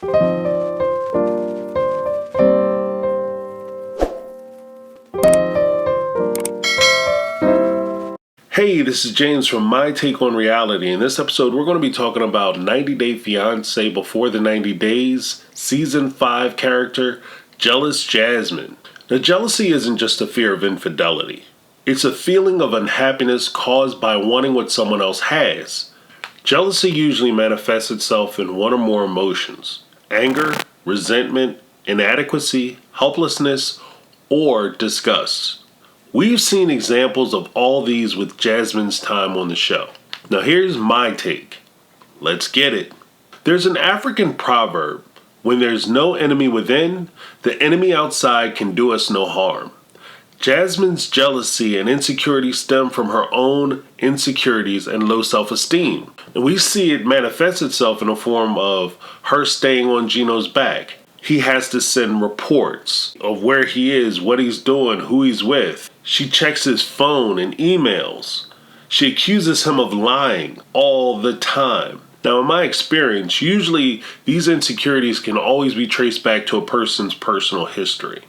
Hey, this is James from My Take on Reality. In this episode, we're going to be talking about 90 Day Fiance Before the 90 Days, Season 5 character, Jealous Jasmine. Now, jealousy isn't just a fear of infidelity. It's a feeling of unhappiness caused by wanting what someone else has. Jealousy usually manifests itself in one or more emotions: anger, resentment, inadequacy, helplessness, or disgust. We've seen examples of all these with Jasmine's time on the show. Now here's my take. Let's get it. There's an African proverb: when there's no enemy within, the enemy outside can do us no harm. Jasmine's jealousy and insecurity stem from her own insecurities and low self-esteem. And we see it manifest itself in the form of her staying on Gino's back. He has to send reports of where he is, what he's doing, who he's with. She checks his phone and emails. She accuses him of lying all the time. Now, in my experience, usually these insecurities can always be traced back to a person's personal history.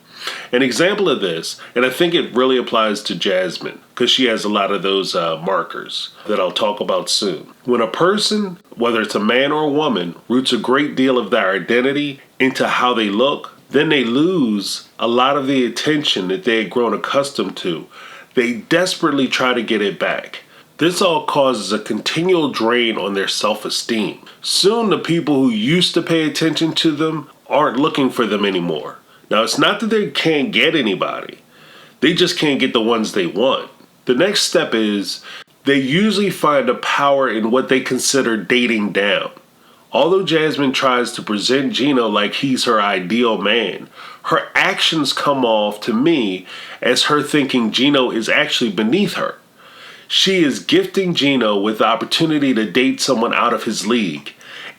An example of this, and I think it really applies to Jasmine, because she has a lot of those markers that I'll talk about soon. When a person, whether it's a man or a woman, roots a great deal of their identity into how they look, then they lose a lot of the attention that they had grown accustomed to. They desperately try to get it back. This all causes a continual drain on their self-esteem. Soon the people who used to pay attention to them aren't looking for them anymore. Now, it's not that they can't get anybody. They just can't get the ones they want. The next step is they usually find a power in what they consider dating down. Although Jasmine tries to present Gino like he's her ideal man, her actions come off to me as her thinking Gino is actually beneath her. She is gifting Gino with the opportunity to date someone out of his league,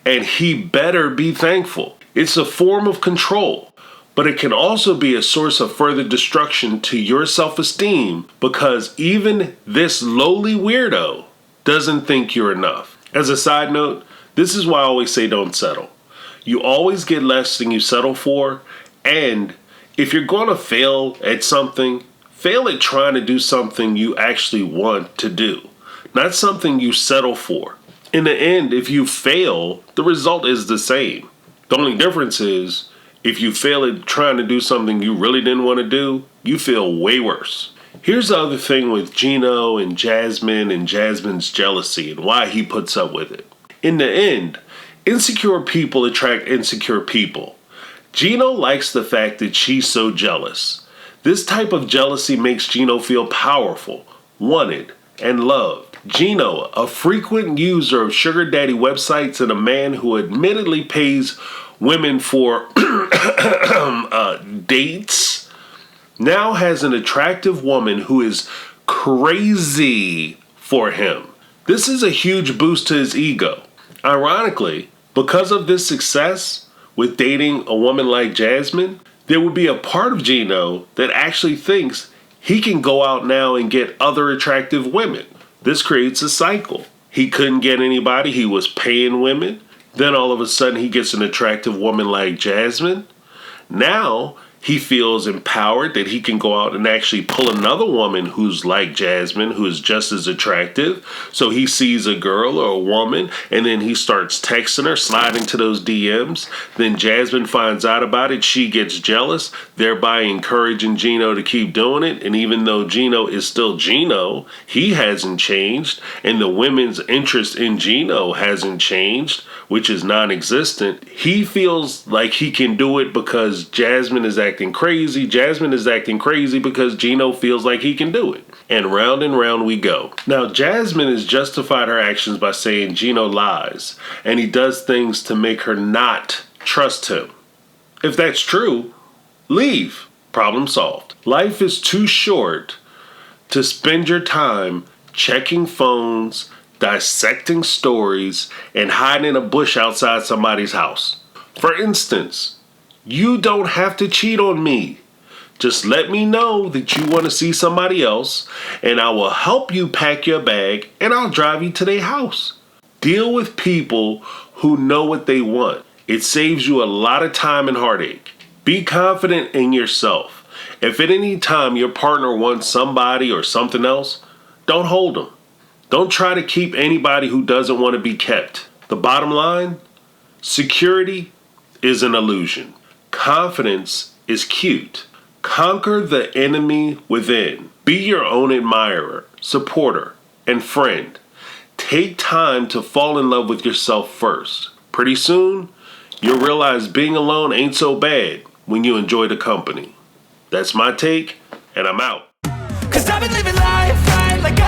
and he better be thankful. It's a form of control. But it can also be a source of further destruction to your self-esteem, because even this lowly weirdo doesn't think you're enough. As a side note, this is why I always say don't settle. You always get less than you settle for, and if you're going to fail at something, fail at trying to do something you actually want to do, not something you settle for. In the end, if you fail, the result is the same. The only difference is, if you fail at trying to do something you really didn't want to do, you feel way worse. Here's the other thing with Gino and Jasmine's jealousy and why he puts up with it. In the end, insecure people attract insecure people. Gino likes the fact that she's so jealous. This type of jealousy makes Gino feel powerful, wanted, and loved. Gino, a frequent user of sugar daddy websites and a man who admittedly pays women for dates, now has an attractive woman who is crazy for him. This is a huge boost to his ego. Ironically, because of this success with dating a woman like Jasmine, there would be a part of Gino that actually thinks he can go out now and get other attractive women. This creates a cycle. He couldn't get anybody, he was paying women. Then all of a sudden he gets an attractive woman like Jasmine. Now he feels empowered that he can go out and actually pull another woman who's like Jasmine, who is just as attractive. So he sees a girl or a woman, and then he starts texting her, sliding to those DMs. Then Jasmine finds out about it. She gets jealous, thereby encouraging Gino to keep doing it. And even though Gino is still Gino, he hasn't changed. And the women's interest in Gino hasn't changed, which is non-existent. He feels like he can do it because Jasmine is acting crazy. Jasmine is acting crazy because Gino feels like he can do it. And round we go. Now, Jasmine has justified her actions by saying Gino lies, and he does things to make her not trust him. If that's true, leave. Problem solved. Life is too short to spend your time checking phones, dissecting stories, and hiding in a bush outside somebody's house. For instance, you don't have to cheat on me. Just let me know that you want to see somebody else, and I will help you pack your bag, and I'll drive you to their house. Deal with people who know what they want. It saves you a lot of time and heartache. Be confident in yourself. If at any time your partner wants somebody or something else, don't hold them. Don't try to keep anybody who doesn't want to be kept. The bottom line, security is an illusion. Confidence is cute. Conquer the enemy within. Be your own admirer, supporter, and friend. Take time to fall in love with yourself first. Pretty soon, you'll realize being alone ain't so bad when you enjoy the company. That's my take, and I'm out. 'Cause I've been living life right like